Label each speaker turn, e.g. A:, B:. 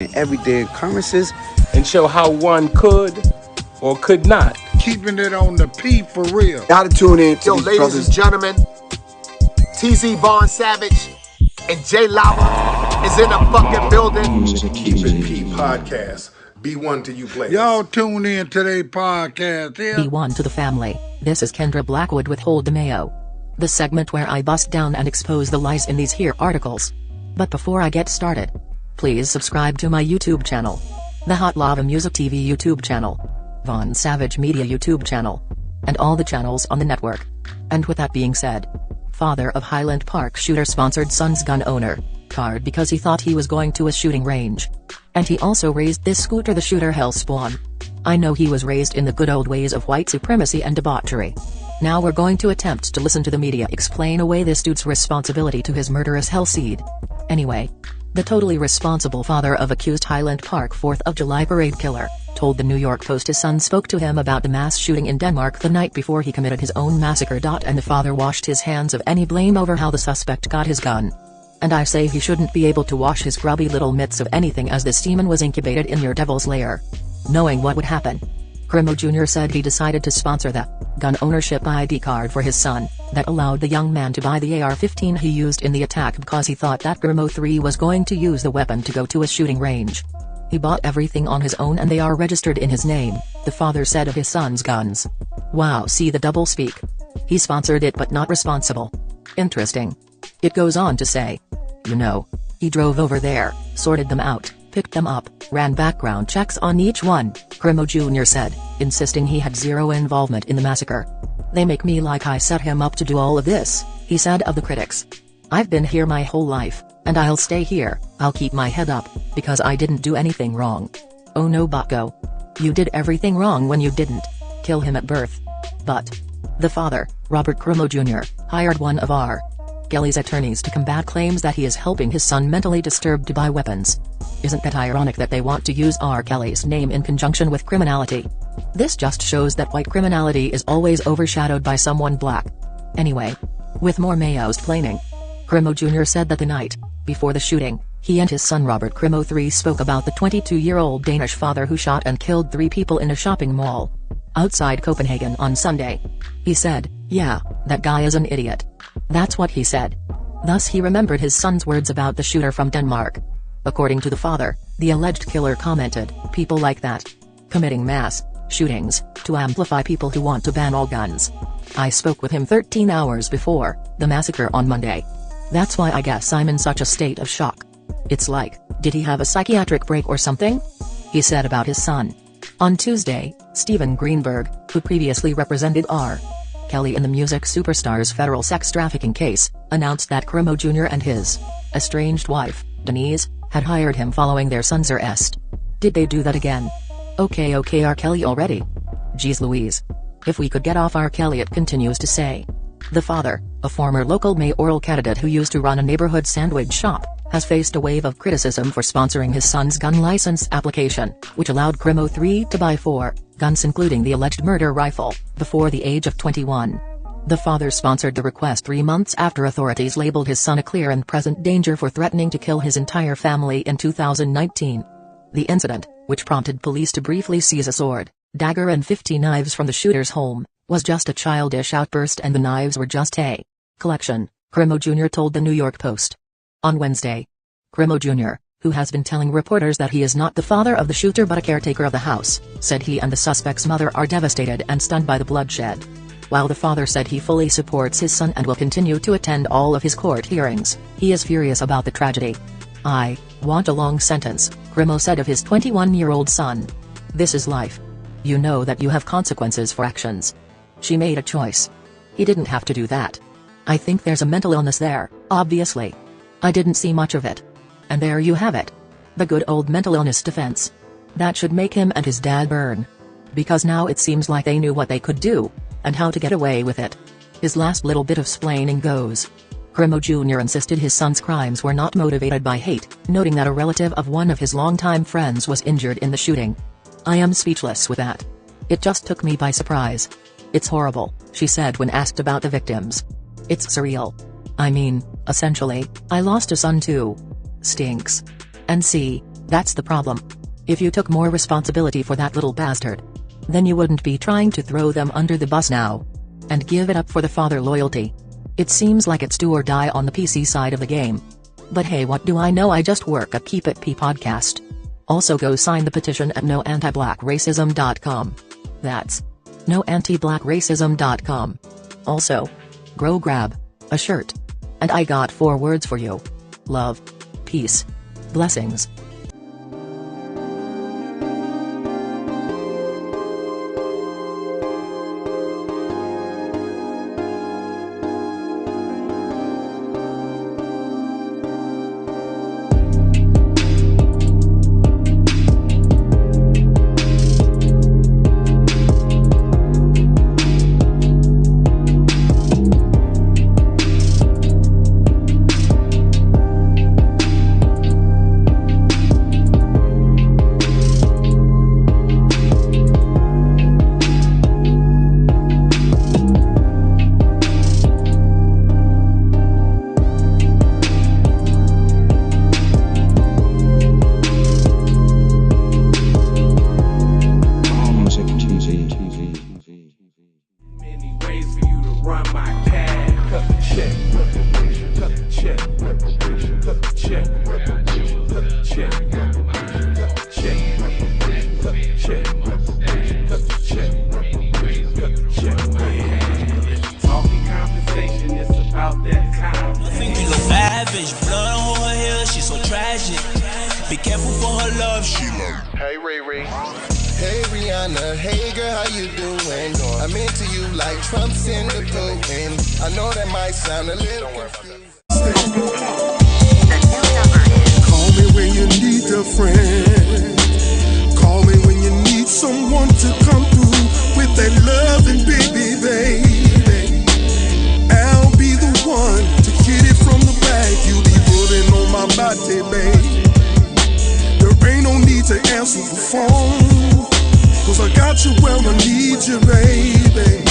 A: explain everyday occurrences
B: and show how one could or could not.
C: Keeping it on the P for real.
A: Gotta tune in to
D: Yo,
A: these
D: ladies
A: brothers.
D: and gentlemen, TZ Von Savage and Jay Lava is in the fucking building.
E: Keep It P podcast. B1 to you players.
C: Y'all tune in to their podcast. Yeah.
F: B1 to the family. This is Kendra Blackwood with Hold the Mayo, the segment where I bust down and expose the lies in these here articles. But before I get started, please subscribe to my YouTube channel, the Hot Lava Music TV YouTube channel, Von Savage Media YouTube channel, and all the channels on the network. And with that being said, father of Highland Park shooter sponsored son's gun owner card because he thought he was going to a shooting range. And he also raised this scooter the shooter hell spawn. I know he was raised in the good old ways of white supremacy and debauchery. Now we're going to attempt to listen to the media explain away this dude's responsibility to his murderous hell seed. Anyway, the totally responsible father of accused Highland Park 4th of July parade killer told the New York Post his son spoke to him about the mass shooting in Denmark the night before he committed his own massacre. And the father washed his hands of any blame over how the suspect got his gun. And I say he shouldn't be able to wash his grubby little mitts of anything, as this demon was incubated in your devil's lair, knowing what would happen. Crimo Jr. said he decided to sponsor the gun ownership ID card for his son that allowed the young man to buy the AR-15 he used in the attack because he thought that Crimo 3 was going to use the weapon to go to a shooting range. He bought everything on his own and they are registered in his name, the father said of his son's guns. Wow, see the double speak. He sponsored it but not responsible. Interesting. It goes on to say, you know, he drove over there, sorted them out, picked them up, ran background checks on each one, Crimo Jr. said, insisting he had zero involvement in the massacre. They make me like I set him up to do all of this, he said of the critics. I've been here my whole life, and I'll stay here, I'll keep my head up, because I didn't do anything wrong. Oh no bucko. You did everything wrong when you didn't kill him at birth. But the father, Robert Crimo Jr., hired one of R. Kelly's attorneys to combat claims that he is helping his son mentally disturbed to buy weapons. Isn't that ironic that they want to use R. Kelly's name in conjunction with criminality? This just shows that white criminality is always overshadowed by someone black. Anyway, with more Mayo's planning, Crimo Jr. said that the night before the shooting, he and his son Robert Crimo 3 spoke about the 22-year-old Danish father who shot and killed 3 people in a shopping mall outside Copenhagen on Sunday. He said, yeah, that guy is an idiot. That's what he said. Thus he remembered his son's words about the shooter from Denmark. According to the father, the alleged killer commented, people like that, committing mass shootings, to amplify people who want to ban all guns. I spoke with him 13 hours before the massacre on Monday. That's why I guess I'm in such a state of shock. It's like, did he have a psychiatric break or something? He said about his son. On Tuesday, Stephen Greenberg, who previously represented R. Kelly in the music superstar's federal sex trafficking case, announced that Crimo Jr. and his estranged wife, Denise, had hired him following their son's arrest. Did they do that again? Okay, R. Kelly already. Geez Louise. If we could get off R. Kelly, it continues to say. The father, a former local mayoral candidate who used to run a neighborhood sandwich shop, has faced a wave of criticism for sponsoring his son's gun license application, which allowed Crimo 3 to buy 4 guns including the alleged murder rifle, before the age of 21. The father sponsored the request 3 months after authorities labeled his son a clear and present danger for threatening to kill his entire family in 2019. The incident, which prompted police to briefly seize a sword, dagger and 50 knives from the shooter's home, was just a childish outburst and the knives were just a collection, Crimo Jr. told the New York Post. On Wednesday, Crimo Jr., who has been telling reporters that he is not the father of the shooter but a caretaker of the house, said he and the suspect's mother are devastated and stunned by the bloodshed. While the father said he fully supports his son and will continue to attend all of his court hearings, he is furious about the tragedy. I want a long sentence, Crimo said of his 21-year-old son. This is life. You know that you have consequences for actions. She made a choice. He didn't have to do that. I think there's a mental illness there, obviously. I didn't see much of it. And there you have it. The good old mental illness defense. That should make him and his dad burn. Because now it seems like they knew what they could do, and how to get away with it. His last little bit of splaining goes. Crimo Jr. insisted his son's crimes were not motivated by hate, noting that a relative of one of his longtime friends was injured in the shooting. I am speechless with that. It just took me by surprise. It's horrible, she said when asked about the victims. It's surreal. I mean, essentially, I lost a son too. Stinks. And see, That's the problem. If you took more responsibility for that little bastard, then you wouldn't be trying to throw them under the bus now. And give it up for the father loyalty. It seems like it's do or die on the PC side of the game. But hey, what do I know? I just work at Keep It P Podcast. Also go sign the petition at noantiblackracism.com. That's noantiblackracism.com. Also, go grab a shirt. And I got 4 words for you. Love, peace, blessings.
G: Be careful for her love, she like.
H: Hey Riri.
I: Hey Rihanna, hey girl, how you doing? I'm into you like Trump's in the Putin. I know that might sound a little confused.
J: Call me when you need a friend. Call me when you need someone to come through with that loving baby, baby. I'll be the one to hit it from the back. You be putting on my body, babe. There ain't no need to answer the phone, 'cause I got you where I need you, baby.